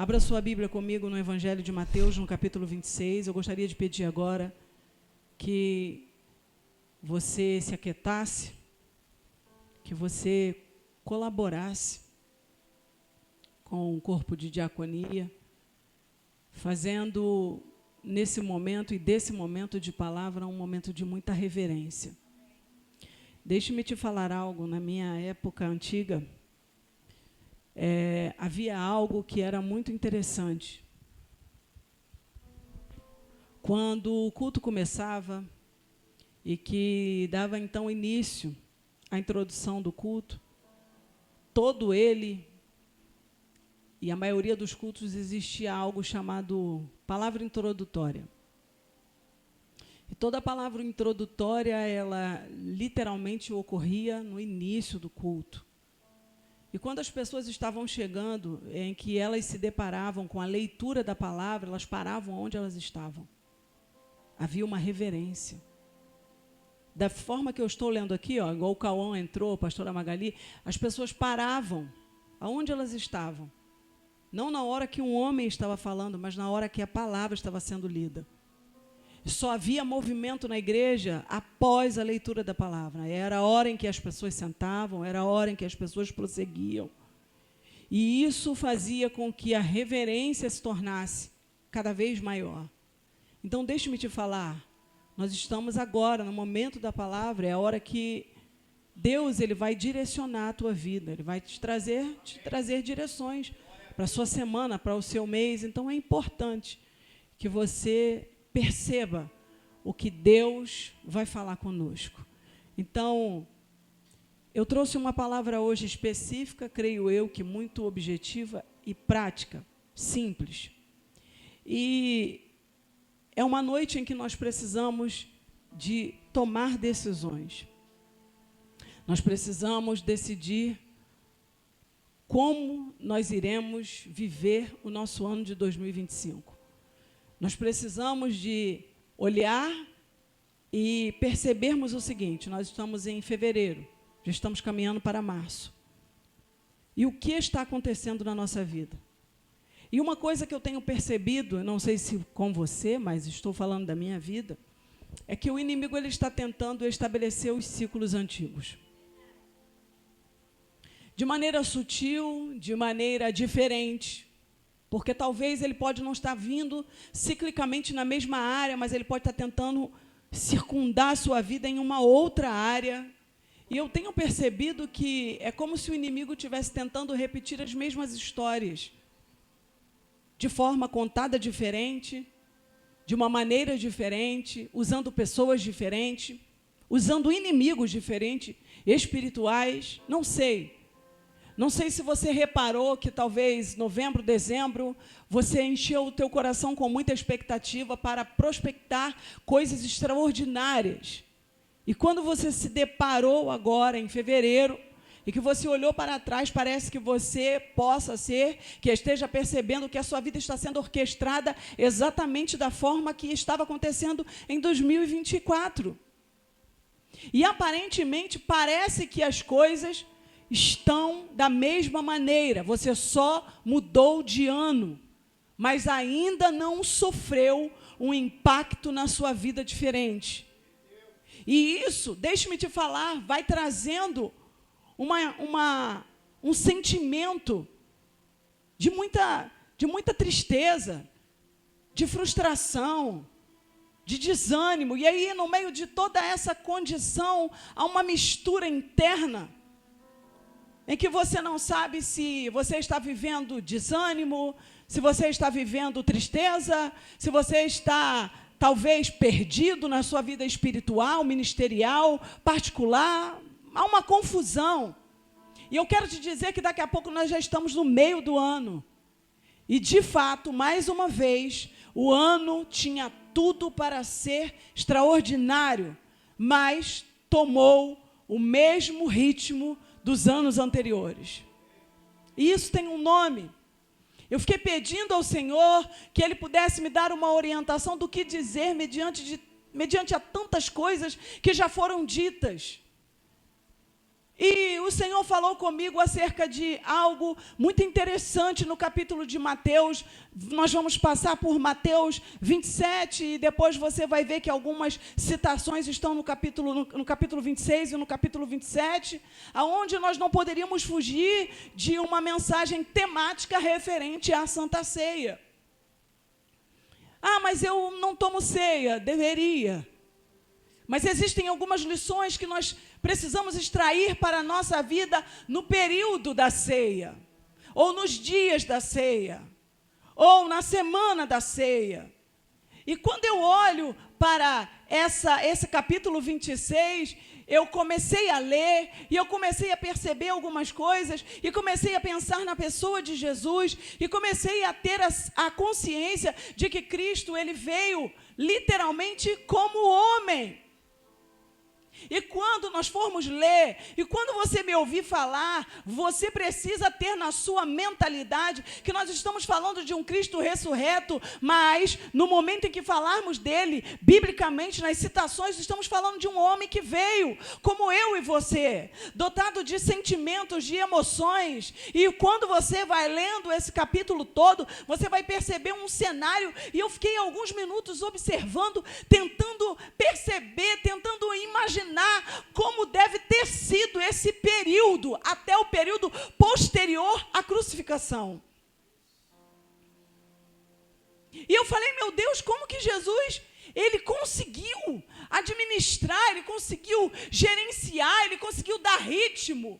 Abra sua Bíblia comigo no Evangelho de Mateus, no capítulo 26. Eu gostaria de pedir agora que você se aquietasse, que você colaborasse com o corpo de diaconia, fazendo nesse momento e desse momento de palavra um momento de muita reverência. Deixe-me te falar algo. Na minha época antiga, havia algo que era muito interessante. Quando o culto começava e que dava então início à introdução do culto, todo ele e a maioria dos cultos existia algo chamado palavra introdutória. E toda a palavra introdutória, ela literalmente ocorria no início do culto. E quando as pessoas estavam chegando, em que elas se deparavam com a leitura da palavra, elas paravam onde elas estavam. Havia uma reverência. Da forma que eu estou lendo aqui, ó, igual o Cauã entrou, a pastora Magali, as pessoas paravam aonde elas estavam. Não na hora que um homem estava falando, mas na hora que a palavra estava sendo lida. Só havia movimento na igreja após a leitura da palavra. Era a hora em que as pessoas sentavam, era a hora em que as pessoas prosseguiam. E isso fazia com que a reverência se tornasse cada vez maior. Então, deixe-me te falar, nós estamos agora, no momento da palavra, é a hora que Deus ele vai direcionar a tua vida, Ele vai te trazer direções para a sua semana, para o seu mês. Então, é importante que você perceba o que Deus vai falar conosco. Então, eu trouxe uma palavra hoje específica, creio eu, que muito objetiva e prática, simples. E é uma noite em que nós precisamos de tomar decisões. Nós precisamos decidir como nós iremos viver o nosso ano de 2025. Nós precisamos de olhar e percebermos o seguinte: nós estamos em fevereiro, já estamos caminhando para março. E o que está acontecendo na nossa vida? E uma coisa que eu tenho percebido, não sei se com você, mas estou falando da minha vida, é que o inimigo ele está tentando estabelecer os ciclos antigos. De maneira sutil, de maneira diferente. Porque talvez ele pode não estar vindo ciclicamente na mesma área, mas ele pode estar tentando circundar a sua vida em uma outra área. E eu tenho percebido que é como se o inimigo estivesse tentando repetir as mesmas histórias, de forma contada diferente, de uma maneira diferente, usando pessoas diferentes, usando inimigos diferentes, espirituais, não sei. Não sei se você reparou que talvez novembro, dezembro, você encheu o teu coração com muita expectativa para prospectar coisas extraordinárias. E quando você se deparou agora em fevereiro, e que você olhou para trás, parece que você que esteja percebendo que a sua vida está sendo orquestrada exatamente da forma que estava acontecendo em 2024. E aparentemente parece que as coisas estão da mesma maneira, você só mudou de ano, mas ainda não sofreu um impacto na sua vida diferente. E isso, deixe-me te falar, vai trazendo um sentimento de muita tristeza, de frustração, de desânimo. E aí, no meio de toda essa condição, há uma mistura interna, em que você não sabe se você está vivendo desânimo, se você está vivendo tristeza, se você está, talvez, perdido na sua vida espiritual, ministerial, particular. Há uma confusão. E eu quero te dizer que daqui a pouco nós já estamos no meio do ano. E, de fato, mais uma vez, o ano tinha tudo para ser extraordinário, mas tomou o mesmo ritmo dos anos anteriores. E isso tem um nome. Eu fiquei pedindo ao Senhor que Ele pudesse me dar uma orientação do que dizer mediante a tantas coisas que já foram ditas. E o Senhor falou comigo acerca de algo muito interessante no capítulo de Mateus. Nós vamos passar por Mateus 27 e depois você vai ver que algumas citações estão no capítulo 26 e no capítulo 27, aonde nós não poderíamos fugir de uma mensagem temática referente à Santa Ceia. Ah, mas eu não tomo ceia, deveria. Mas existem algumas lições que nós precisamos extrair para a nossa vida no período da ceia, ou nos dias da ceia, ou na semana da ceia. E quando eu olho para esse capítulo 26, eu comecei a ler e eu comecei a perceber algumas coisas e comecei a pensar na pessoa de Jesus e comecei a ter a consciência de que Cristo, ele veio literalmente como homem. E quando nós formos ler, e quando você me ouvir falar, você precisa ter na sua mentalidade que nós estamos falando de um Cristo ressurreto, mas no momento em que falarmos dele, biblicamente, nas citações, estamos falando de um homem que veio, como eu e você, dotado de sentimentos, de emoções. E quando você vai lendo esse capítulo todo, você vai perceber um cenário, e eu fiquei alguns minutos observando, tentando perceber, tentando imaginar como deve ter sido esse período, até o período posterior à crucificação. E eu falei, meu Deus, como que Jesus, ele conseguiu administrar, ele conseguiu gerenciar, ele conseguiu dar ritmo.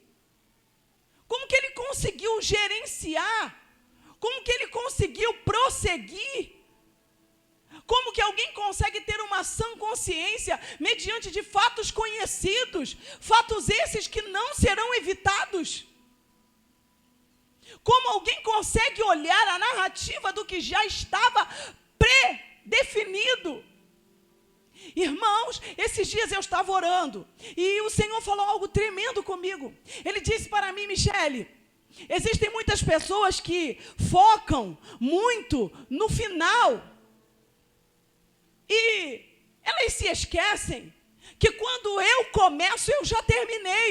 Como que ele conseguiu gerenciar? Como que ele conseguiu prosseguir? Como que alguém consegue ter uma sã consciência mediante de fatos conhecidos, fatos esses que não serão evitados? Como alguém consegue olhar a narrativa do que já estava pré-definido? Irmãos, esses dias eu estava orando e o Senhor falou algo tremendo comigo. Ele disse para mim, Michele, existem muitas pessoas que focam muito no final. E elas se esquecem que quando eu começo, eu já terminei.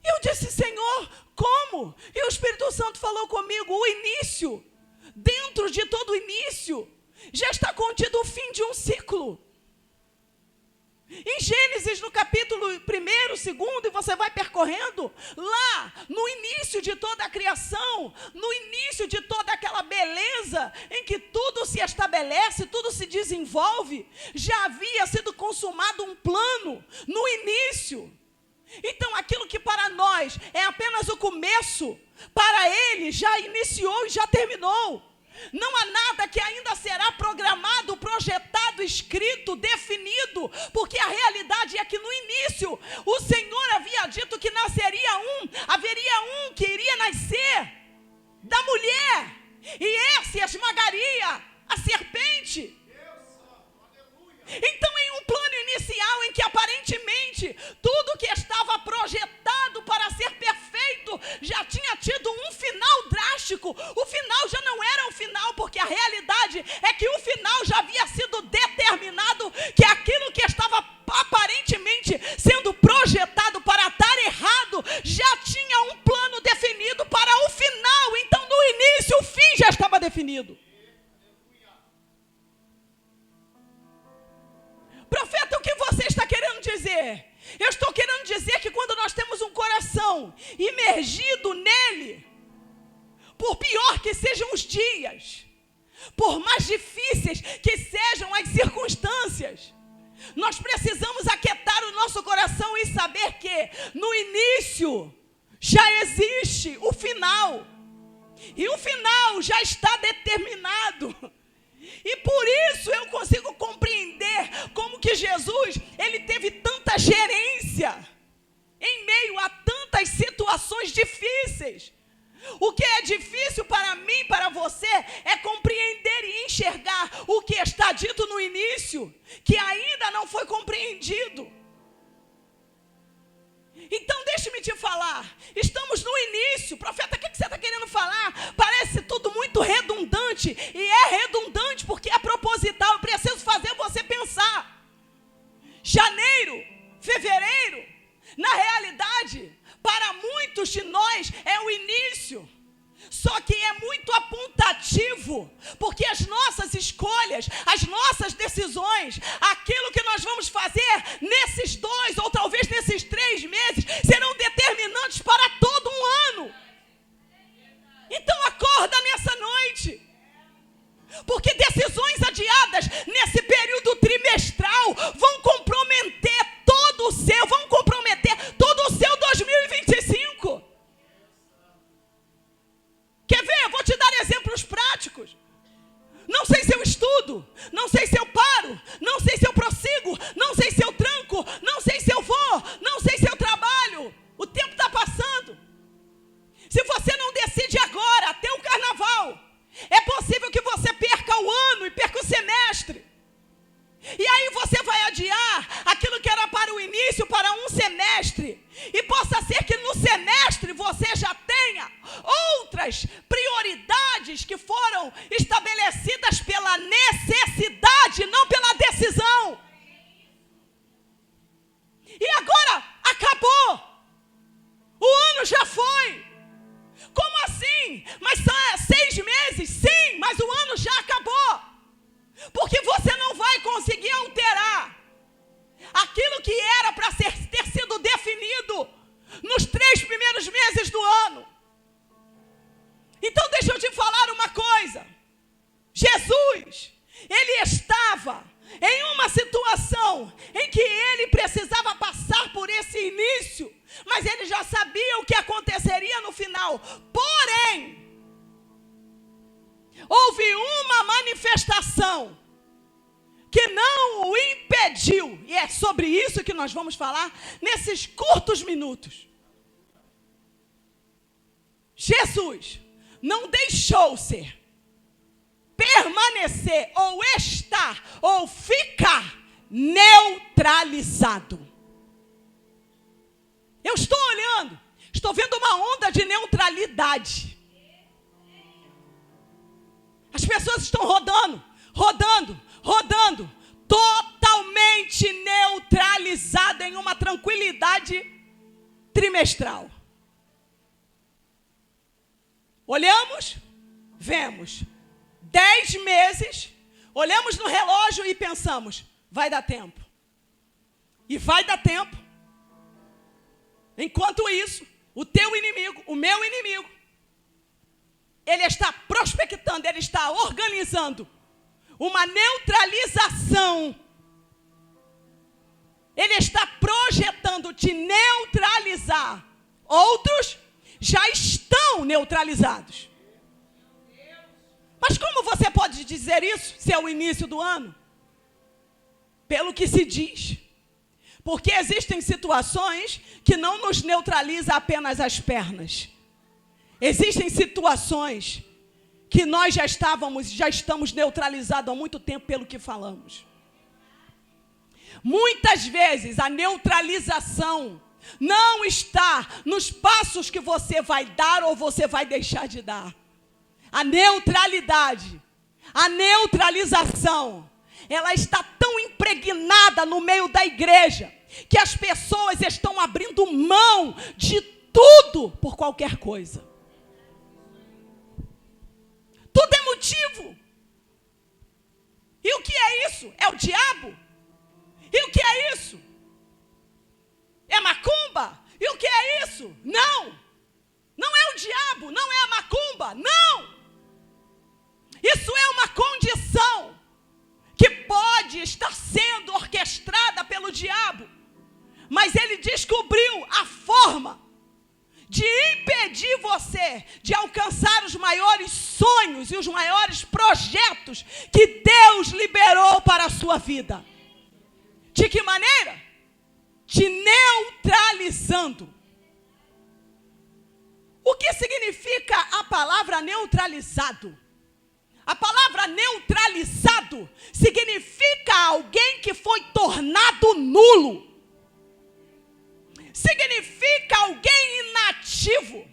E eu disse, Senhor, como? E o Espírito Santo falou comigo, o início, dentro de todo o início, já está contido o fim de um ciclo. Em Gênesis, no capítulo 1, 2, e você vai percorrendo, lá, no início de toda a criação, no início de toda aquela beleza, em que tudo se estabelece, tudo se desenvolve, já havia sido consumado um plano, no início. Então, aquilo que para nós é apenas o começo, para ele já iniciou e já terminou. Não há nada que ainda será programado, projetado, escrito, definido, porque a realidade é que no início o Senhor havia dito que haveria um que iria nascer da mulher, e esse esmagaria a serpente. Então, em um plano inicial em que aparentemente tudo que estava projetado para ser perfeito já tinha tido um final drástico, o final já não era o final, porque a realidade é que o final já havia sido determinado, que aquilo que estava aparentemente sendo projetado para dar errado já tinha um plano definido para o final. Então, no início, o fim já estava definido. Profeta, o que você está querendo dizer? Eu estou querendo dizer que quando nós temos um coração imergido nele, por pior que sejam os dias, por mais difíceis que sejam as circunstâncias, nós precisamos aquietar o nosso coração e saber que no início já existe o final, e o final já está determinado. E por isso eu consigo compreender como que Jesus, ele teve tanta gerência em meio a tantas situações difíceis. O que é difícil para mim, para você, é compreender e enxergar o que está dito no início, que ainda não foi compreendido. Então deixe-me te falar, estamos no início. Profeta, o que você está querendo falar? Parece tudo muito redundante, e é redundante porque é proposital. Eu preciso fazer você pensar. Janeiro, fevereiro, Só que é muito apontativo, porque as nossas escolhas, as nossas decisões, aquilo que nós vamos fazer nesses 2 ou talvez nesses 3 meses, serão determinantes para todo um ano. Então acorda nessa noite, porque decisões adiadas nesse período trimestral vão comprometer todo o seu 2025. Quer ver? Eu vou te dar exemplos práticos. Não sei se eu estudo, não sei se eu paro, não sei se eu prossigo, não sei se eu tranco, não sei se eu vou, não sei se eu trabalho. O tempo está passando. Se você não decide agora, até o carnaval, é possível que você perca o ano e perca o semestre. E aí você vai adiar aquilo que era para o início, para um semestre. E possa ser que no semestre você já tenha outras prioridades que foram estabelecidas pela necessidade, não pela decisão. E agora acabou. O ano já foi. Como assim? Mas são 6 meses? Sim, mas o ano já acabou. Porque você não vai conseguir alterar aquilo que era para ter sido definido nos 3 primeiros meses do ano. Então deixa eu te falar uma coisa. Jesus, ele estava em uma situação em que ele precisava passar por esse início, mas ele já sabia o que aconteceria no final. Porém, houve uma manifestação que não o impediu, e é sobre isso que nós vamos falar nesses curtos minutos. Jesus não deixou ser, permanecer, ou estar, ou ficar neutralizado. Eu estou olhando, estou vendo uma onda de neutralidade. As pessoas estão rodando, totalmente neutralizado em uma tranquilidade trimestral. Olhamos, vemos 10 meses, olhamos no relógio e pensamos, vai dar tempo. E vai dar tempo. Enquanto isso, o teu inimigo, o meu inimigo, ele está prospectando, ele está organizando uma neutralização. Ele está projetando te neutralizar. Outros já estão neutralizados. Mas como você pode dizer isso se é o início do ano? Pelo que se diz. Porque existem situações que não nos neutralizam apenas as pernas. Existem situações que nós já estamos neutralizados há muito tempo pelo que falamos. Muitas vezes a neutralização não está nos passos que você vai dar ou você vai deixar de dar. A neutralidade, a neutralização, ela está tão impregnada no meio da igreja que as pessoas estão abrindo mão de tudo por qualquer coisa. Tudo é motivo. E o que é isso? É o diabo? E o que é isso? É macumba? E o que é isso? Não. Não é o diabo, não é a macumba, não. Isso é uma condição que pode estar sendo orquestrada pelo diabo, mas ele descobriu a forma de impedir você de alcançar os maiores sonhos e os maiores projetos que Deus liberou para a sua vida. De que maneira? Te neutralizando. O que significa a palavra neutralizado? A palavra neutralizado significa alguém que foi tornado nulo. Significa alguém inativo.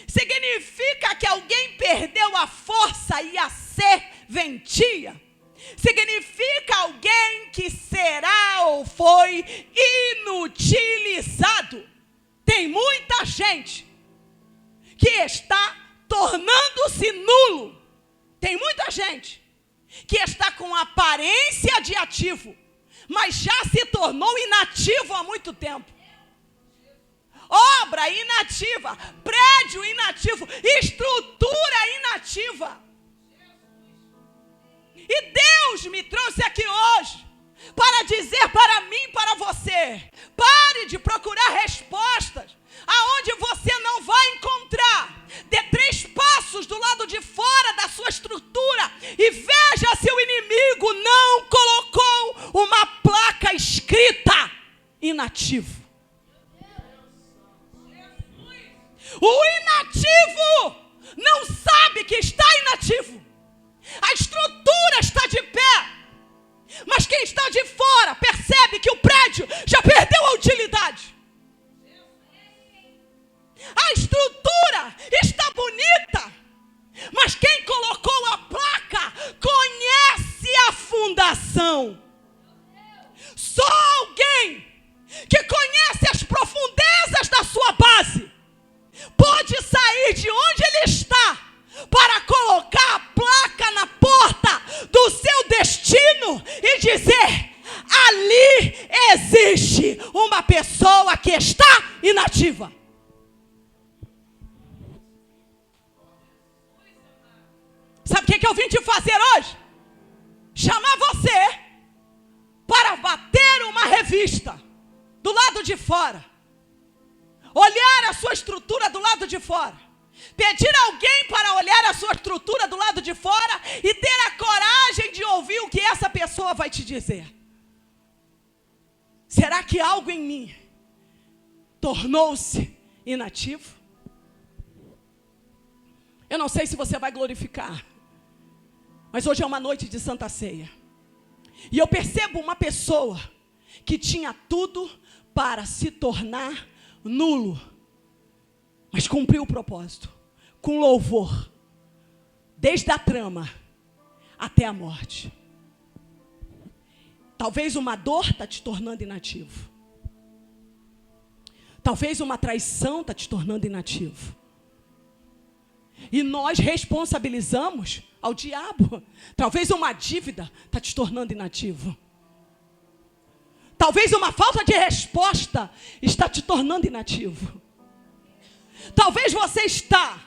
Significa que alguém perdeu a força e a serventia. Significa alguém que será ou foi inutilizado. Tem muita gente que está tornando tornou-se nulo. Tem muita gente que está com aparência de ativo, mas já se tornou inativo há muito tempo. Obra inativa, prédio inativo, estrutura inativa. E Deus me trouxe aqui hoje para dizer para mim e para você: pare de procurar respostas aonde você não vai encontrar. Dê 3 passos do lado de fora da sua estrutura e veja se o inimigo não colocou uma placa escrita inativo. O inativo não sabe que está inativo. A estrutura está de pé, mas quem está de fora percebe que o prédio já perdeu a utilidade. A estrutura está bonita, mas quem colocou a placa conhece a fundação. Só alguém que conhece as profundezas da sua base pode sair de onde ele está para colocar a placa na porta do seu destino e dizer: ali existe uma pessoa que está inativa. Sabe o que eu vim te fazer hoje? Chamar você para bater uma revista do lado de fora, olhar a sua estrutura do lado de fora, pedir alguém para olhar a sua estrutura do lado de fora e ter a coragem de ouvir o que essa pessoa vai te dizer. Será que algo em mim tornou-se inativo? Eu não sei se você vai glorificar, mas hoje é uma noite de Santa Ceia. E eu percebo uma pessoa que tinha tudo para se tornar nulo, mas cumpriu o propósito, com louvor, desde a trama até a morte. Talvez uma dor está te tornando inativo. Talvez uma traição está te tornando inativo. E nós responsabilizamos ao diabo. Talvez uma dívida está te tornando inativo. Talvez uma falta de resposta está te tornando inativo. Talvez você está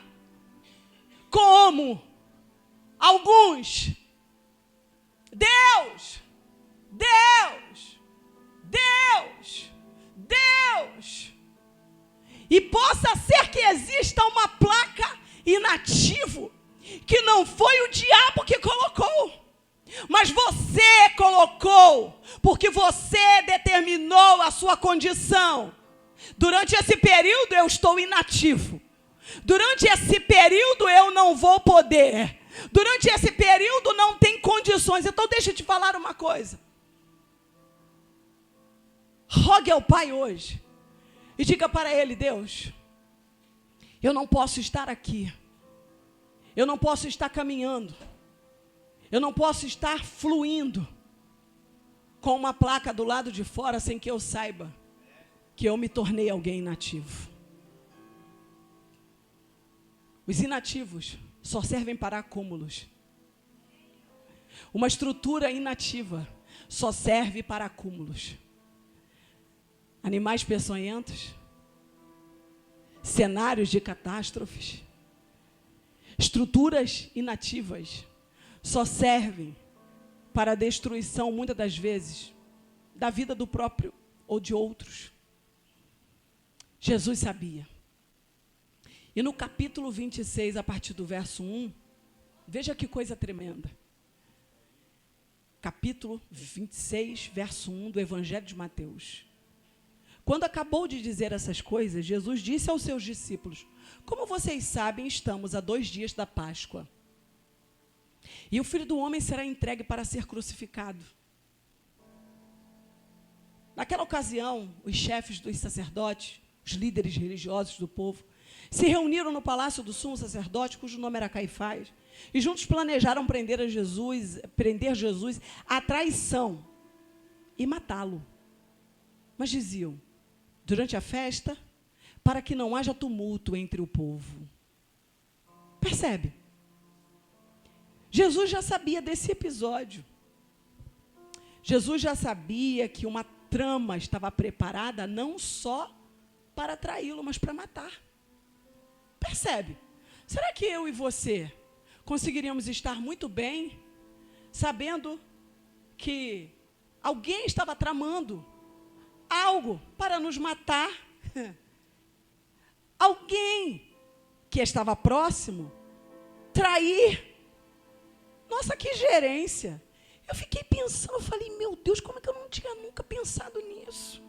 como alguns. Deus. E possa ser que exista uma placa inativo, que não foi o diabo que colocou, mas você colocou, porque você determinou a sua condição. Durante esse período eu estou inativo. Durante esse período eu não vou poder. Durante esse período não tem condições. Então deixa eu te falar uma coisa. Rogue ao Pai hoje e diga para Ele: Deus, eu não posso estar aqui. Eu não posso estar caminhando. Eu não posso estar fluindo com uma placa do lado de fora sem que eu saiba que eu me tornei alguém inativo. Os inativos só servem para acúmulos. Uma estrutura inativa só serve para acúmulos. Animais peçonhentos, cenários de catástrofes, estruturas inativas só servem para a destruição, muitas das vezes, da vida do próprio ou de outros. Jesus sabia. E no capítulo 26, a partir do verso 1, veja que coisa tremenda. Capítulo 26, verso 1 do Evangelho de Mateus. Quando acabou de dizer essas coisas, Jesus disse aos seus discípulos: como vocês sabem, estamos a 2 dias da Páscoa. E o Filho do Homem será entregue para ser crucificado. Naquela ocasião, os chefes dos sacerdotes, os líderes religiosos do povo, se reuniram no palácio do sumo sacerdote, cujo nome era Caifás, e juntos planejaram prender Jesus à traição e matá-lo. Mas diziam: durante a festa, para que não haja tumulto entre o povo. Percebe? Jesus já sabia desse episódio. Jesus já sabia que uma trama estava preparada não só para traí-lo, mas para matar. Percebe? Será que eu e você conseguiríamos estar muito bem sabendo que alguém estava tramando algo para nos matar? Alguém que estava próximo trair. Nossa, que gerência. Eu fiquei pensando, eu falei, meu Deus, como é que eu não tinha nunca pensado nisso?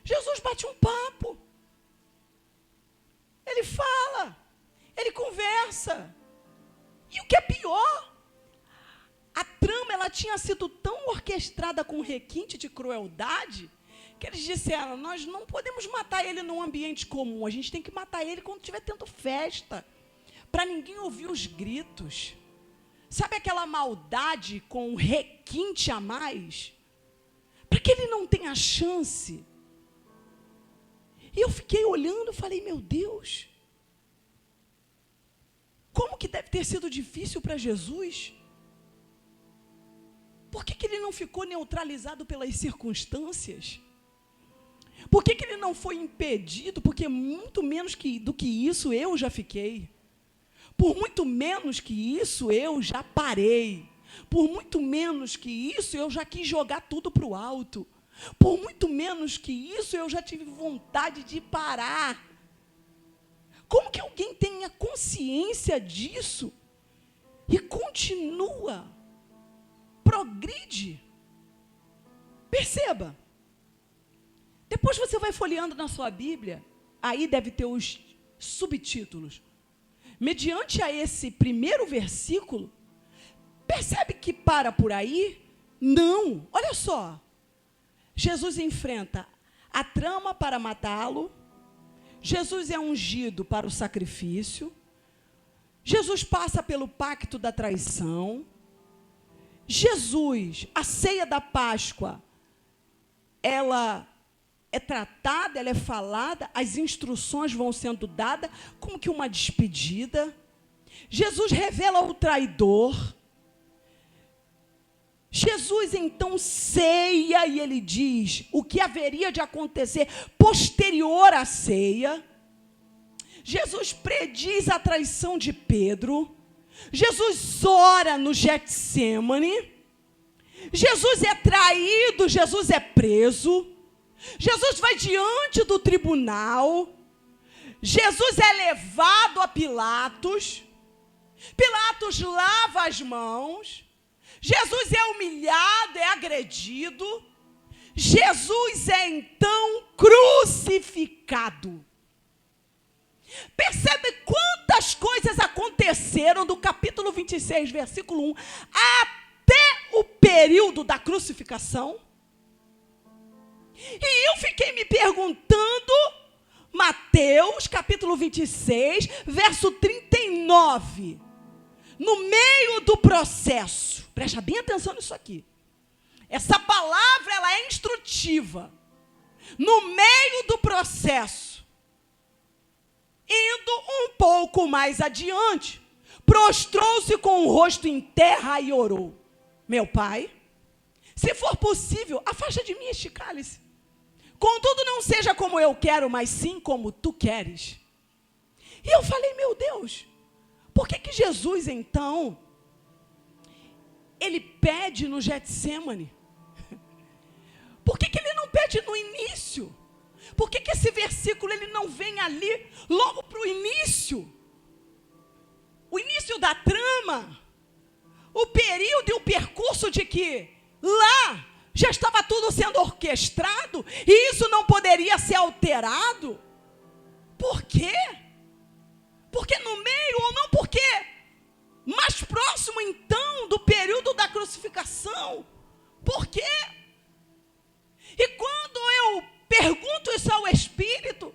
Jesus bate um papo. Ele fala, ele conversa. E o que é pior, a trama ela tinha sido tão orquestrada com requinte de crueldade, que eles disseram, nós não podemos matar ele num ambiente comum, a gente tem que matar ele quando estiver tendo festa, para ninguém ouvir os gritos. Sabe aquela maldade com um requinte a mais? Para que ele não tenha chance. E eu fiquei olhando e falei, meu Deus, como que deve ter sido difícil para Jesus? Por que ele não ficou neutralizado pelas circunstâncias? Por que ele não foi impedido? Porque muito menos do que isso eu já fiquei. Por muito menos que isso eu já parei. Por muito menos que isso eu já quis jogar tudo para o alto. Por muito menos que isso eu já tive vontade de parar. Como que alguém tenha consciência disso e continua, progride? Perceba. Depois você vai folheando na sua Bíblia, aí deve ter os subtítulos. Mediante a esse primeiro versículo, percebe que para por aí? Não. Olha só. Jesus enfrenta a trama para matá-lo. Jesus é ungido para o sacrifício. Jesus passa pelo pacto da traição. Jesus, a ceia da Páscoa, ela é tratada, ela é falada, as instruções vão sendo dadas como que uma despedida. Jesus revela o traidor. Jesus então ceia e ele diz o que haveria de acontecer posterior à ceia. Jesus prediz a traição de Pedro. Jesus ora no Getsêmani. Jesus é traído, Jesus é preso. Jesus vai diante do tribunal. Jesus é levado a Pilatos. Pilatos lava as mãos. Jesus é humilhado, é agredido. Jesus é então crucificado. Percebe quantas coisas aconteceram do capítulo 26, versículo 1, até o período da crucificação? E eu fiquei me perguntando, Mateus, capítulo 26, verso 39, no meio do processo, presta bem atenção nisso aqui, essa palavra ela é instrutiva, no meio do processo, indo um pouco mais adiante, prostrou-se com o rosto em terra e orou, meu Pai, se for possível, afasta de mim este cálice. Contudo, não seja como eu quero, mas sim como tu queres. E eu falei, meu Deus, por que Jesus, então, ele pede no Getsêmani? Por que ele não pede no início? Por que esse versículo ele não vem ali, logo para o início? O início da trama, o período e o percurso de que lá já estava tudo sendo orquestrado e isso não poderia ser alterado. Por quê? Porque no meio ou não porque mais próximo então do período da crucificação. Por quê? E quando eu pergunto isso ao Espírito,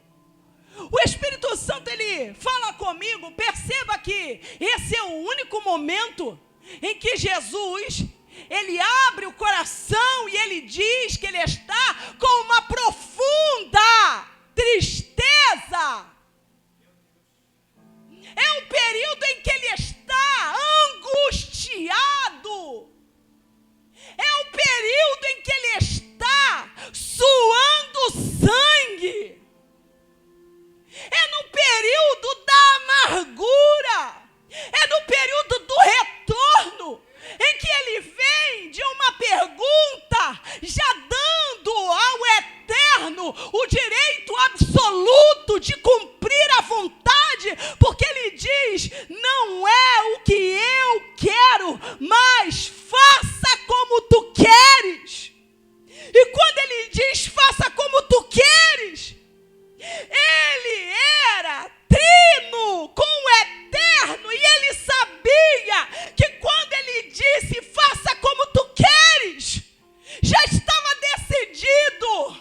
o Espírito Santo ele fala comigo, perceba que esse é o único momento em que Jesus ele abre o coração e ele diz que ele está com uma profunda tristeza. É um período em que ele está angustiado. não é o que eu quero, mas faça como tu queres. E quando ele diz faça como tu queres, ele era trino com o eterno, e ele sabia que quando ele disse faça como tu queres, já estava decidido,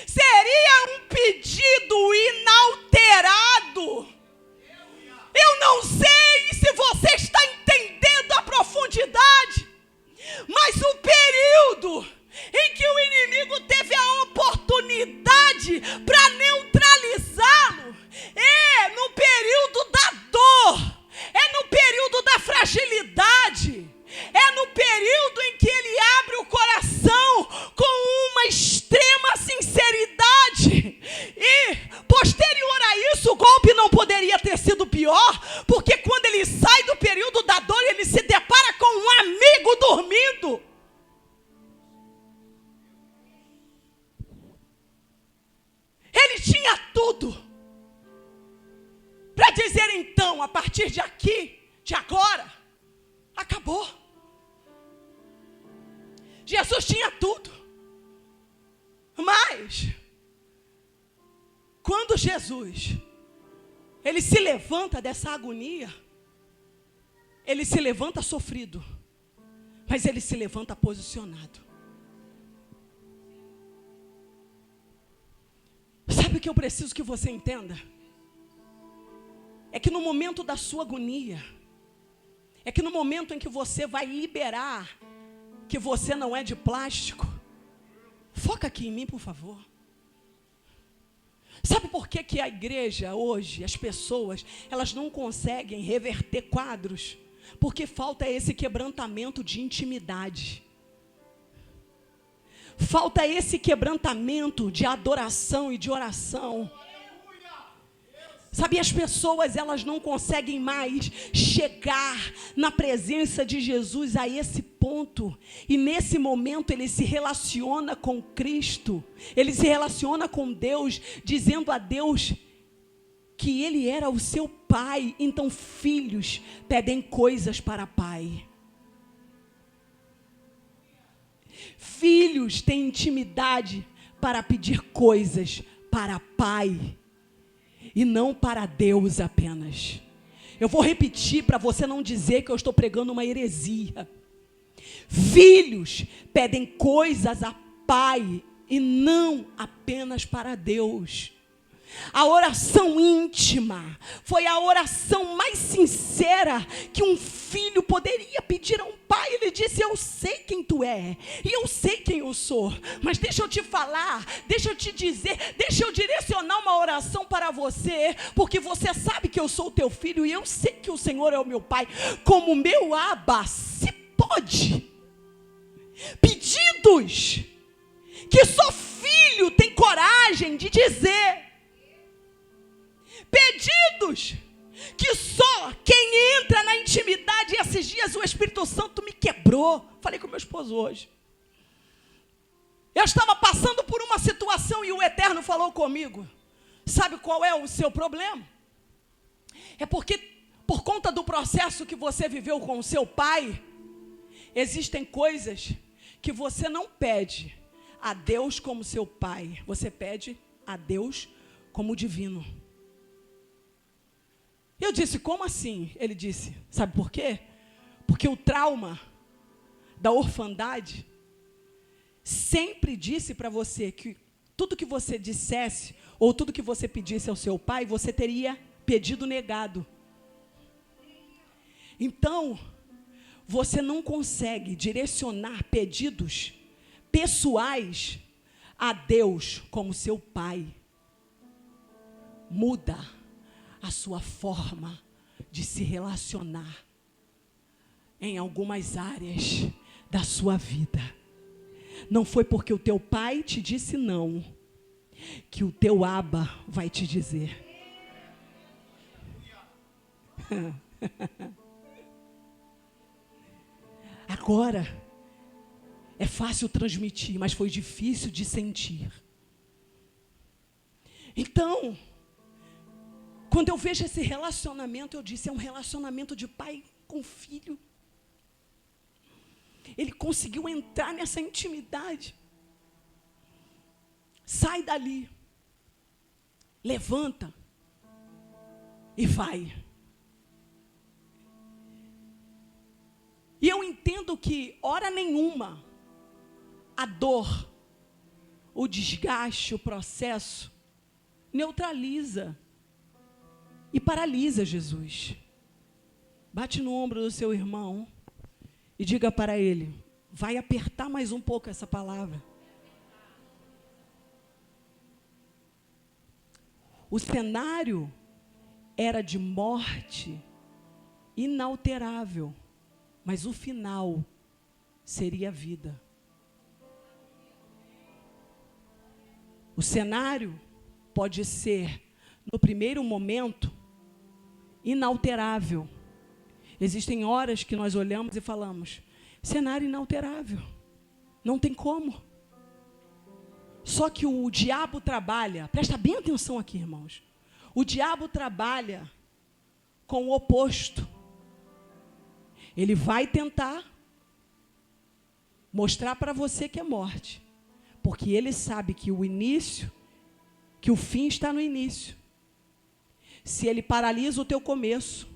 seria um pedido inalterado. Eu não sei se você está entendendo a profundidade, mas o período em que o inimigo teve a oportunidade para neutralizá-lo é no período da dor, é no período da fragilidade, é no período em que ele abre o coração com uma extrema sinceridade. E posterior a isso, o golpe não poderia ter sido pior, porque quando ele sai do período da dor, ele se depara com um amigo dormindo. Ele tinha tudo para dizer então, a partir de aqui, de agora, acabou. Jesus tinha tudo. Mas, quando Jesus, ele se levanta dessa agonia, ele se levanta sofrido, mas ele se levanta posicionado. Sabe o que eu preciso que você entenda? É que no momento da sua agonia, é que no momento em que você vai liberar que você não é de plástico, foca aqui em mim, por favor. Sabe por que a igreja hoje, as pessoas, elas não conseguem reverter quadros? Porque falta esse quebrantamento de intimidade. Falta esse quebrantamento de adoração e de oração. Sabe, as pessoas, elas não conseguem mais chegar na presença de Jesus a esse ponto. E nesse momento ele se relaciona com Cristo. Ele se relaciona com Deus, dizendo a Deus que ele era o seu pai. Então filhos pedem coisas para pai. Filhos têm intimidade para pedir coisas para pai. E não para Deus apenas. Eu vou repetir para você não dizer que eu estou pregando uma heresia. Filhos pedem coisas a pai e não apenas para Deus. A oração íntima foi a oração mais sincera que um filho poderia pedir a um pai. Ele disse: eu sei quem tu é e eu sei quem eu sou, mas deixa eu te falar, deixa eu te dizer, deixa eu direcionar uma oração para você, porque você sabe que eu sou teu filho e eu sei que o Senhor é o meu pai. Como meu Abba, se pode, pedidos que só filho tem coragem de dizer, pedidos que só quem entra na intimidade. E esses dias o Espírito Santo me quebrou. Falei com meu esposo hoje. Eu estava passando por uma situação e o Eterno falou comigo: sabe qual é o seu problema? É porque por conta do processo que você viveu com o seu pai, existem coisas que você não pede a Deus como seu pai, você pede a Deus como divino. Eu disse: como assim? Ele disse: sabe por quê? Porque o trauma da orfandade sempre disse para você que tudo que você dissesse ou tudo que você pedisse ao seu pai, você teria pedido negado. Então, você não consegue direcionar pedidos pessoais a Deus como seu pai. Muda a sua forma de se relacionar em algumas áreas da sua vida. Não foi porque o teu pai te disse não, que o teu Abba vai te dizer. Agora, é fácil transmitir, mas foi difícil de sentir. Então, Quando eu vejo esse relacionamento, eu disse, é um relacionamento de pai com filho. Ele conseguiu entrar nessa intimidade. Sai dali. Levanta. E vai. E eu entendo que, hora nenhuma, a dor, o desgaste, o processo, neutraliza e paralisa Jesus. Bate no ombro do seu irmão e diga para ele, vai apertar mais um pouco essa palavra. O cenário era de morte inalterável, mas o final seria vida. O cenário pode ser, no primeiro momento, inalterável. Existem horas que nós olhamos e falamos, cenário inalterável, não tem como. Só que o diabo trabalha, presta bem atenção aqui, irmãos. O diabo trabalha com o oposto. Ele vai tentar mostrar para você que é morte. Porque ele sabe que o fim está no início. Se ele paralisa o teu começo,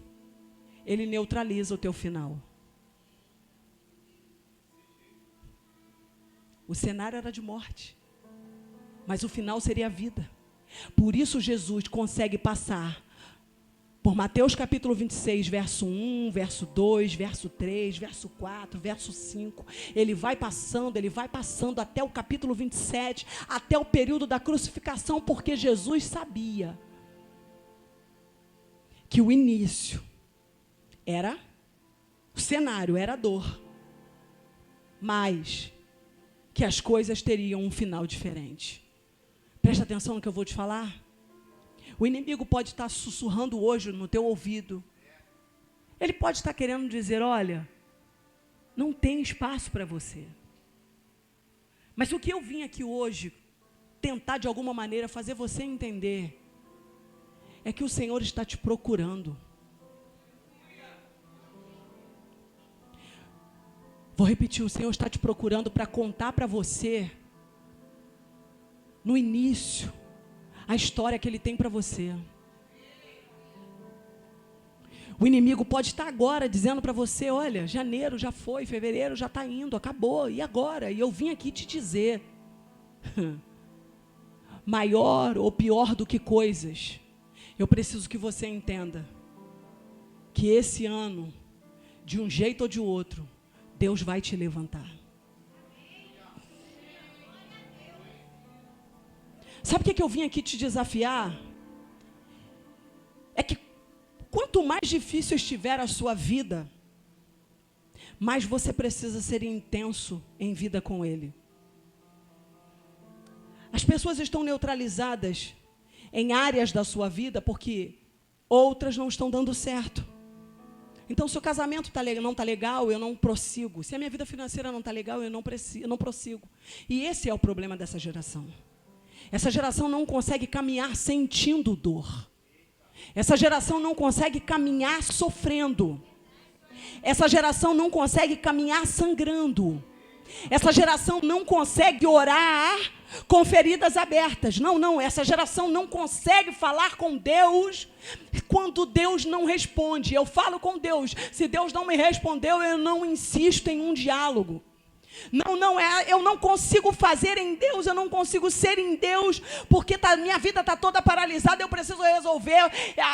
ele neutraliza o teu final. O cenário era de morte, mas o final seria a vida. Por isso Jesus consegue passar por Mateus capítulo 26, verso 1, verso 2, verso 3, verso 4, verso 5. Ele vai passando até o capítulo 27, até o período da crucificação, porque Jesus sabia que o início era, o cenário era dor, mas que as coisas teriam um final diferente. Presta atenção no que eu vou te falar. O inimigo pode estar sussurrando hoje no teu ouvido. Ele pode estar querendo dizer, olha, não tem espaço para você. Mas o que eu vim aqui hoje, tentar de alguma maneira fazer você entender, é que o Senhor está te procurando. Vou repetir, o Senhor está te procurando para contar para você, no início, a história que Ele tem para você. O inimigo pode estar agora dizendo para você, olha, janeiro já foi, fevereiro já está indo, acabou, e agora? E eu vim aqui te dizer, maior ou pior do que coisas, eu preciso que você entenda, que esse ano, de um jeito ou de outro, Deus vai te levantar. Sabe o que eu vim aqui te desafiar? É que quanto mais difícil estiver a sua vida, mais você precisa ser intenso em vida com Ele. As pessoas estão neutralizadas em áreas da sua vida porque outras não estão dando certo. Então, se o casamento não está legal, eu não prossigo. Se a minha vida financeira não está legal, eu não prossigo. E esse é o problema dessa geração. Essa geração não consegue caminhar sentindo dor. Essa geração não consegue caminhar sofrendo. Essa geração não consegue caminhar sangrando. Essa geração não consegue orar com feridas abertas. Não, essa geração não consegue falar com Deus quando Deus não responde. Eu falo com Deus. Se Deus não me respondeu, eu não insisto em um diálogo. Eu não consigo fazer em Deus, eu não consigo ser em Deus, porque minha vida está toda paralisada, eu preciso resolver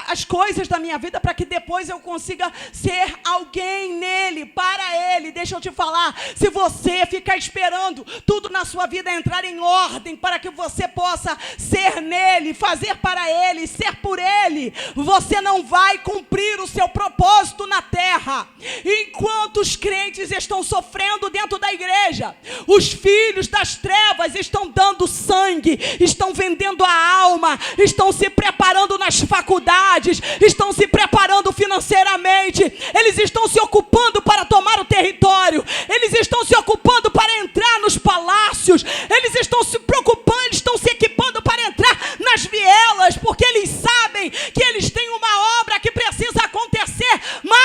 as coisas da minha vida para que depois eu consiga ser alguém nele, para Ele. Deixa eu te falar, se você ficar esperando tudo na sua vida entrar em ordem para que você possa ser nele, fazer para Ele, ser por Ele, você não vai cumprir o seu propósito na terra. Enquanto os crentes estão sofrendo dentro da igreja, os filhos das trevas estão dando sangue, estão vendendo a alma, estão se preparando nas faculdades, estão se preparando financeiramente, eles estão se ocupando para tomar o território, eles estão se ocupando para entrar nos palácios, eles estão se preocupando, estão se equipando para entrar nas vielas, porque eles sabem que eles têm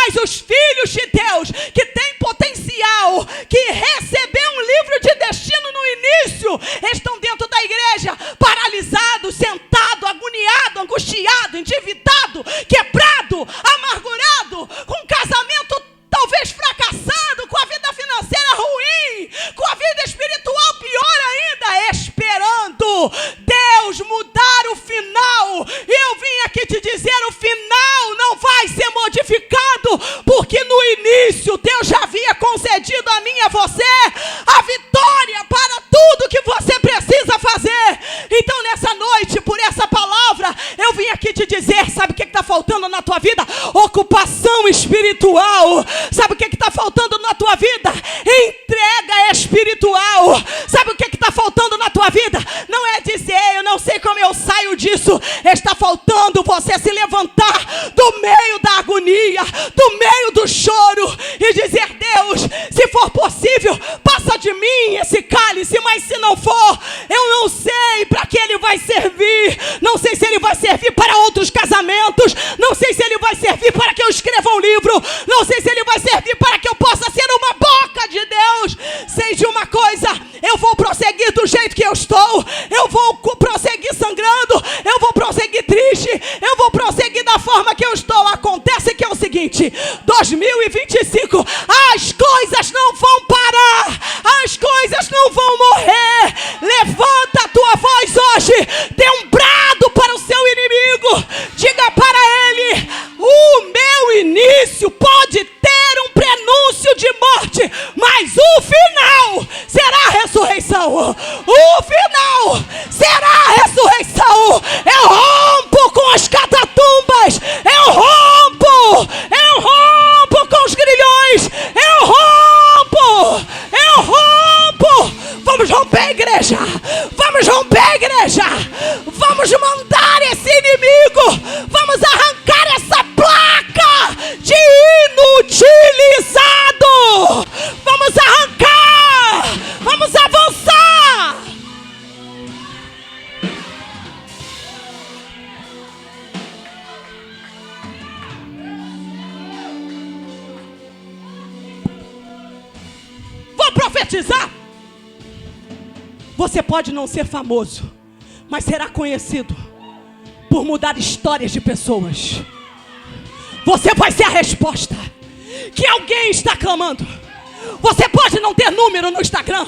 Mas os filhos de Deus, que têm potencial, que receberam um livro de destino no início, estão dentro da igreja, paralisados, sentados, agoniados, angustiados, endividados, quebrado, amargurado, com um casamento talvez fracassado, com a vida financeira ruim, com a vida espiritual pior ainda, esperando Deus mudar o final. E eu vim aqui te dizer, o final não vai ser modificado, porque no início Deus já havia concedido a mim e a você a vitória para tudo que você precisa fazer. Então nessa noite, por essa palavra, eu vim aqui te dizer, sabe o que está faltando na tua vida? Ocupação espiritual. Sabe o que está faltando na tua vida? Entrega espiritual. Sabe o que está faltando na tua vida? Não é dizer, eu não sei como eu saio disso. Está faltando você se levantar do meio da agonia, do meio do choro e dizer, Deus, se for possível, passa de mim esse cálice, mas se não for, eu não sei para que ele vai servir. Não sei se ele vai servir para outros casamentos, não sei se ele vai servir para que eu escreva um livro, não sei se ele vai servir para que eu possa ser uma boca de Deus. Sei de uma coisa, eu vou prosseguir do jeito que eu estou, eu vou prosseguir sangrando, eu vou prosseguir triste, eu vou prosseguir da forma que eu estou. Acontece que é o seguinte, 2025, as coisas não vão parar, as coisas não vão morrer. Levanta a tua voz hoje, dê um brado para o seu inimigo, diga para ele, o meu início pode ter um prenúncio de morte, mas o final será a ressurreição. O final será a ressurreição. Eu rompo com as catatumbas, eu rompo com os grilhões, eu rompo. Vamos romper, igreja, vamos romper, igreja, vamos mandar esse inimigo, vamos arrancar essa placa de inutilizado, vamos arrancar, vamos avançar. Vou profetizar. Você pode não ser famoso, mas será conhecido por mudar histórias de pessoas. Você vai ser a resposta que alguém está clamando. Você pode não ter número no Instagram,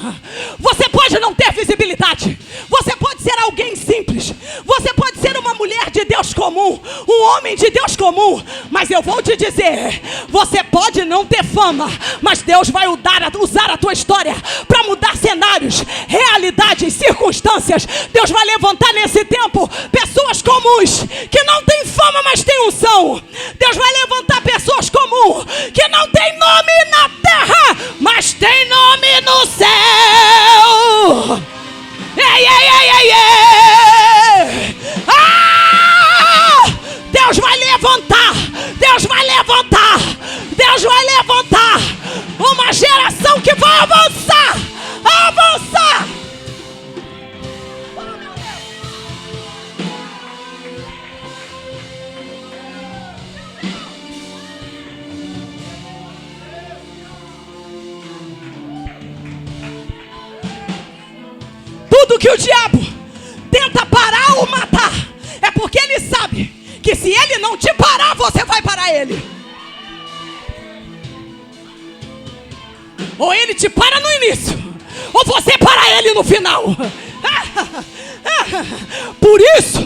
você pode não ter visibilidade, você pode ser alguém simples, você pode ser uma mulher de Deus comum, um homem de Deus comum, mas eu vou te dizer, você pode não ter fama, mas Deus vai usar a tua história para mudar cenários, realidades, circunstâncias. Deus vai levantar nesse tempo pessoas comuns, que não têm fama, mas têm unção. Deus vai levantar pessoas comuns, que não têm nome na terra, mas tem nome no céu. Ei, ei, ei, ei, ei. Ah! Deus vai levantar, Deus vai levantar, Deus vai levantar uma geração que vai avançar, avançar. Tudo que o diabo tenta parar ou matar, é porque ele sabe que se ele não te parar, você vai parar ele. Ou ele te para no início, ou você para ele no final. Por isso,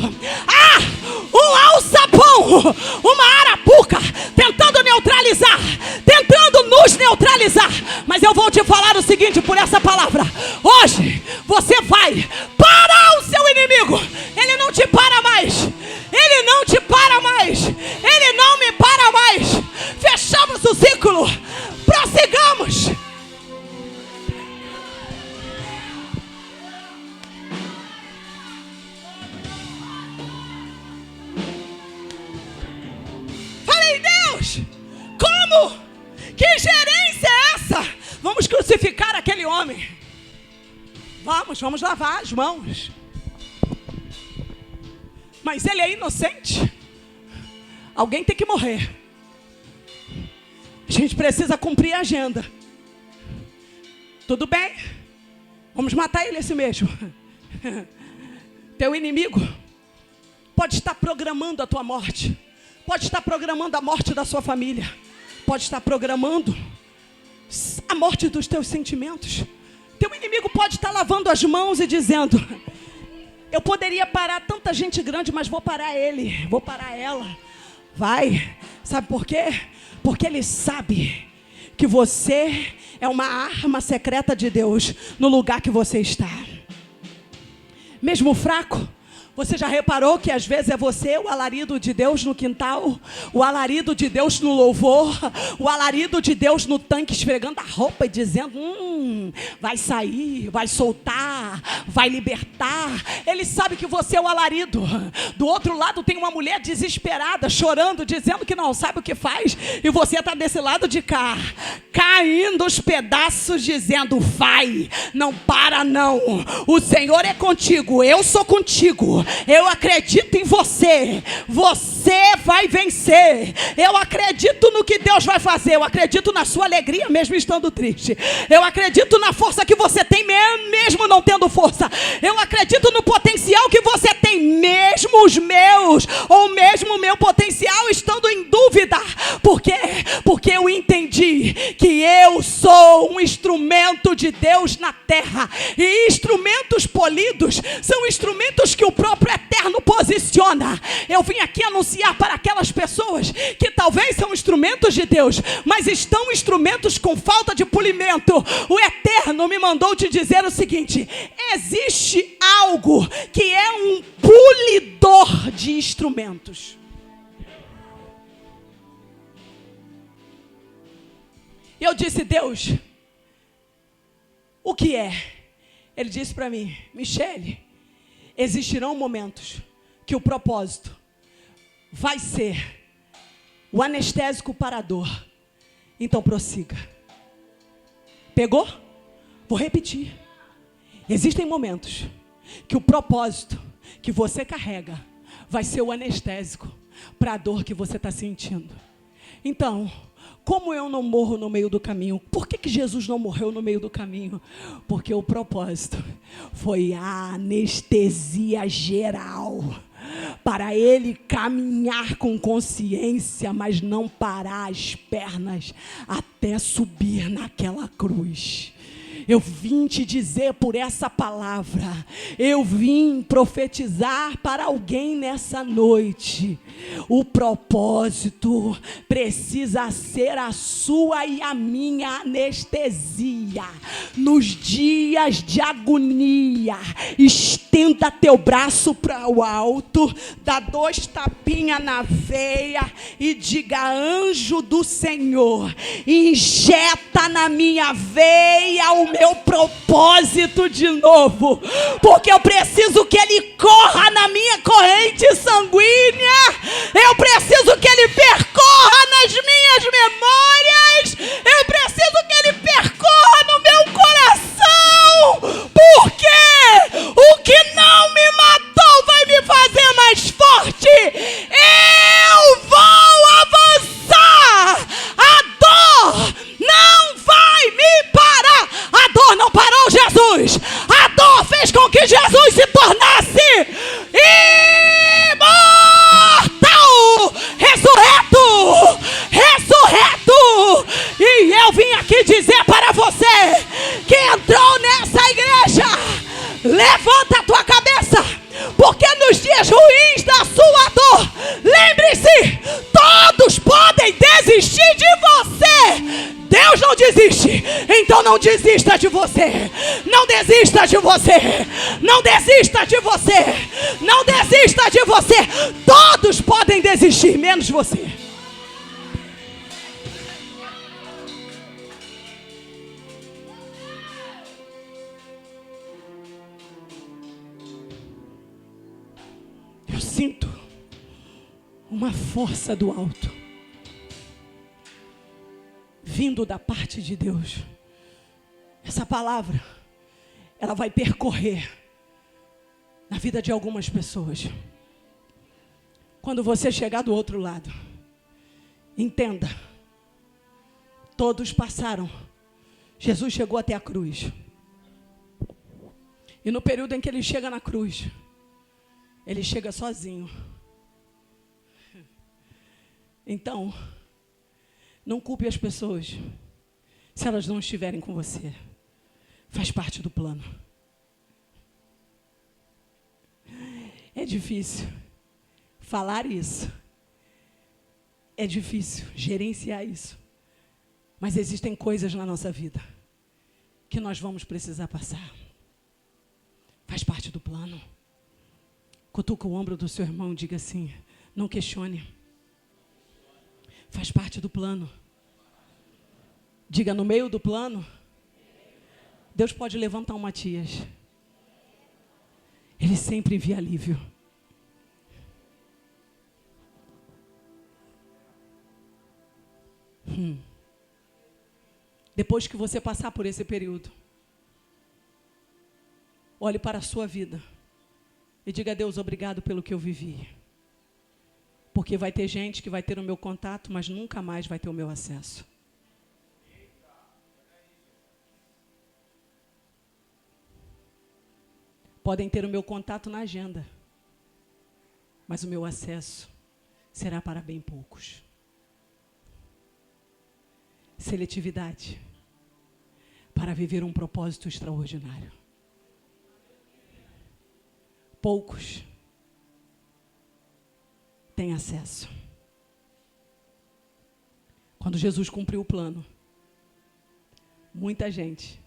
um alçapão, uma arapuca, tentando neutralizar, tentando nos neutralizar. Mas eu vou te falar o seguinte por essa palavra: hoje você vai parar o seu inimigo. Ele não te para mais, ele não te para mais, ele não me para mais. Fechamos o ciclo, prossigamos. Falei, Deus, como? Que gerência é essa? Vamos crucificar aquele homem. Vamos lavar as mãos. Mas ele é inocente. Alguém tem que morrer. gente precisa cumprir a agenda. Tudo bem? Vamos matar ele assim mesmo. Teu inimigo pode estar programando a tua morte. Pode estar programando a morte da sua família. Pode estar programando a morte dos teus sentimentos. Teu inimigo pode estar lavando as mãos e dizendo: eu poderia parar tanta gente grande, mas vou parar ele, vou parar ela. Vai, sabe por quê? Porque ele sabe que você é uma arma secreta de Deus no lugar que você está. Mesmo fraco, você já reparou que às vezes é você o alarido de Deus no quintal, o alarido de Deus no louvor, o alarido de Deus no tanque esfregando a roupa e dizendo: vai sair, vai soltar, vai libertar. Ele sabe que você é o alarido. Do outro lado tem uma mulher desesperada, chorando, dizendo que não sabe o que faz, e você está desse lado de cá, caindo os pedaços, dizendo: vai, não para não, o Senhor é contigo, eu sou contigo. Eu acredito em você. Você vai vencer. Eu acredito no que Deus vai fazer. Eu acredito na sua alegria mesmo estando triste. Eu acredito na força que você tem mesmo não tendo força. Eu acredito no potencial que você tem, mesmo os meus, ou mesmo o meu potencial estando em dúvida. Por quê? Porque eu entendi que eu sou um instrumento de Deus na terra. E instrumentos polidos são instrumentos que o próprio Eterno posiciona. Eu vim aqui anunciar para aquelas pessoas que talvez são instrumentos de Deus, mas estão instrumentos com falta de polimento. O Eterno me mandou te dizer o seguinte: existe algo que é um polidor de instrumentos. E eu disse: Deus, o que é? Ele disse para mim: Michele, existirão momentos que o propósito vai ser o anestésico para a dor. Então prossiga. Pegou? Vou repetir. Existem momentos que o propósito que você carrega vai ser o anestésico para a dor que você está sentindo. Então, como eu não morro no meio do caminho? Por que Jesus não morreu no meio do caminho? Porque o propósito foi a anestesia geral, para ele caminhar com consciência, mas não parar as pernas até subir naquela cruz. Eu vim te dizer por essa palavra, eu vim profetizar para alguém nessa noite. O propósito precisa ser a sua e a minha anestesia. Nos dias de agonia, estenda teu braço para o alto, dá 2 tapinhas na veia e diga: anjo do Senhor, injeta na minha veia o meu propósito de novo, porque eu preciso que ele corra na minha corrente sanguínea, eu preciso que ele percorra nas minhas memórias, eu preciso que ele percorra no meu coração, porque o que não me matou vai me fazer mais forte. Eu vou avançar, a dor não vai me parar. A dor não parou Jesus, a dor fez com que Jesus se tornasse imortal, ressurreto. E eu vim aqui dizer para você que entrou nessa igreja: levanta a tua cabeça, porque nos dias ruins da sua dor, lembre-se, todos podem desistir de você. Deus não desiste, então não desista de você. Não desista de você. Não desista de você. Não desista de você. Todos podem desistir, menos você. Eu sinto uma força do alto vindo da parte de Deus. Essa palavra, ela vai percorrer na vida de algumas pessoas. Quando você chegar do outro lado, entenda Todos passaram. Jesus chegou até a cruz. E no período em que ele chega na cruz, ele chega sozinho. Então, não culpe as pessoas se elas não estiverem com você. Faz parte do plano. É difícil falar isso. É difícil gerenciar isso. Mas existem coisas na nossa vida que nós vamos precisar passar. Faz parte do plano. Cutuca o ombro do seu irmão e diga assim: não questione. Faz parte do plano. Diga: no meio do plano, Deus pode levantar um Matias. Ele sempre envia alívio. Depois que você passar por esse período, olhe para a sua vida e diga a Deus: obrigado pelo que eu vivi. Porque vai ter gente que vai ter o meu contato, mas nunca mais vai ter o meu acesso. Podem ter o meu contato na agenda, mas o meu acesso será para bem poucos. Seletividade para viver um propósito extraordinário. Poucos têm acesso. Quando Jesus cumpriu o plano, muita gente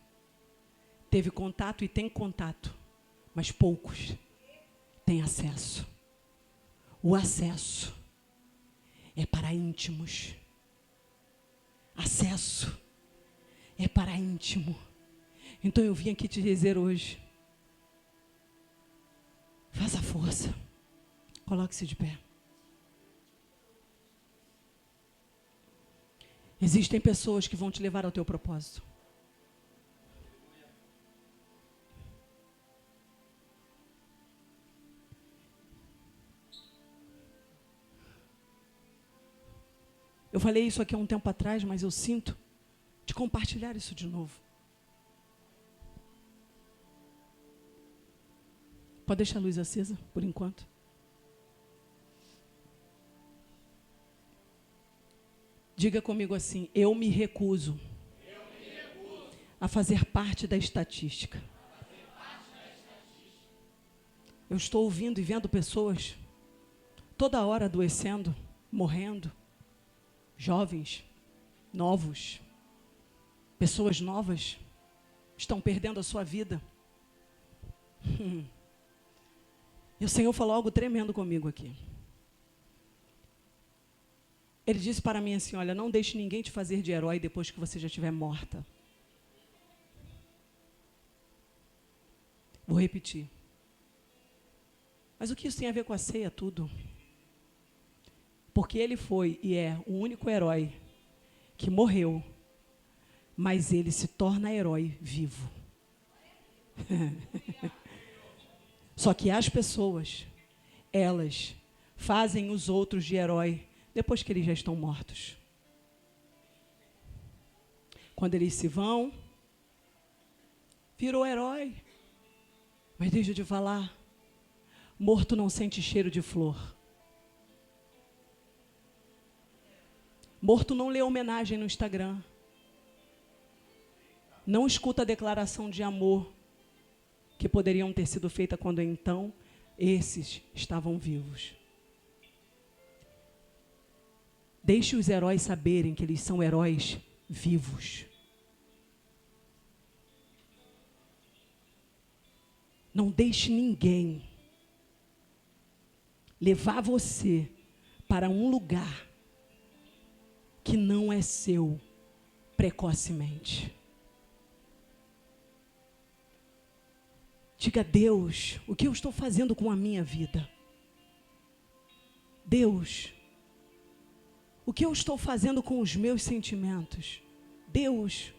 teve contato e tem contato, mas poucos têm acesso. O acesso é para íntimos. Acesso é para íntimo. Então eu vim aqui te dizer hoje: faça força. Coloque-se de pé. Existem pessoas que vão te levar ao teu propósito. Eu falei isso aqui há um tempo atrás, mas eu sinto de compartilhar isso de novo. Pode deixar a luz acesa, por enquanto. Diga comigo assim: eu me recuso a fazer parte da estatística. Eu estou ouvindo e vendo pessoas toda hora adoecendo, morrendo. Jovens, novos, pessoas novas estão perdendo a sua vida. E o Senhor falou algo tremendo comigo aqui. Ele disse para mim assim: olha, não deixe ninguém te fazer de herói depois que você já estiver morta. Vou repetir. Mas o que isso tem a ver com a ceia? Tudo. Porque ele foi e é o único herói que morreu, mas ele se torna herói vivo. Só que as pessoas, elas fazem os outros de herói depois que eles já estão mortos. Quando eles se vão, virou herói. Mas deixa eu te falar, morto não sente cheiro de flor. Morto não lê homenagem no Instagram. Não escuta a declaração de amor que poderiam ter sido feitas quando então esses estavam vivos. Deixe os heróis saberem que eles são heróis vivos. Não deixe ninguém levar você para um lugar que não é seu precocemente. Diga: Deus, o que eu estou fazendo com a minha vida? Deus, o que eu estou fazendo com os meus sentimentos? Deus,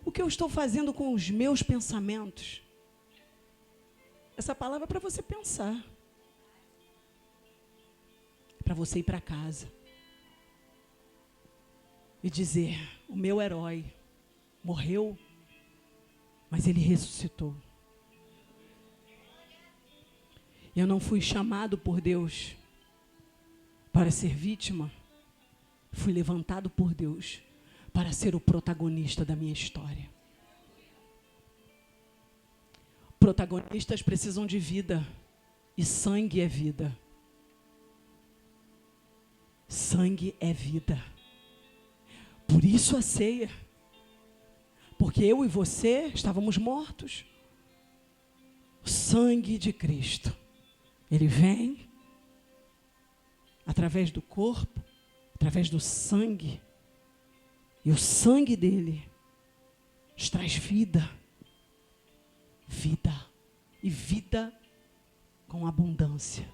o que eu estou fazendo com os meus pensamentos? Essa palavra é para você pensar. É para você ir para casa. e dizer: o meu herói morreu, mas ele ressuscitou. Eu não fui chamado por Deus para ser vítima. Fui levantado por Deus para ser o protagonista da minha história. Protagonistas precisam de vida, e sangue é vida. Sangue é vida. Por isso a ceia. Porque eu e você estávamos mortos. O sangue de Cristo, ele vem através do corpo, através do sangue, e o sangue dele nos traz vida. Vida. E vida com abundância.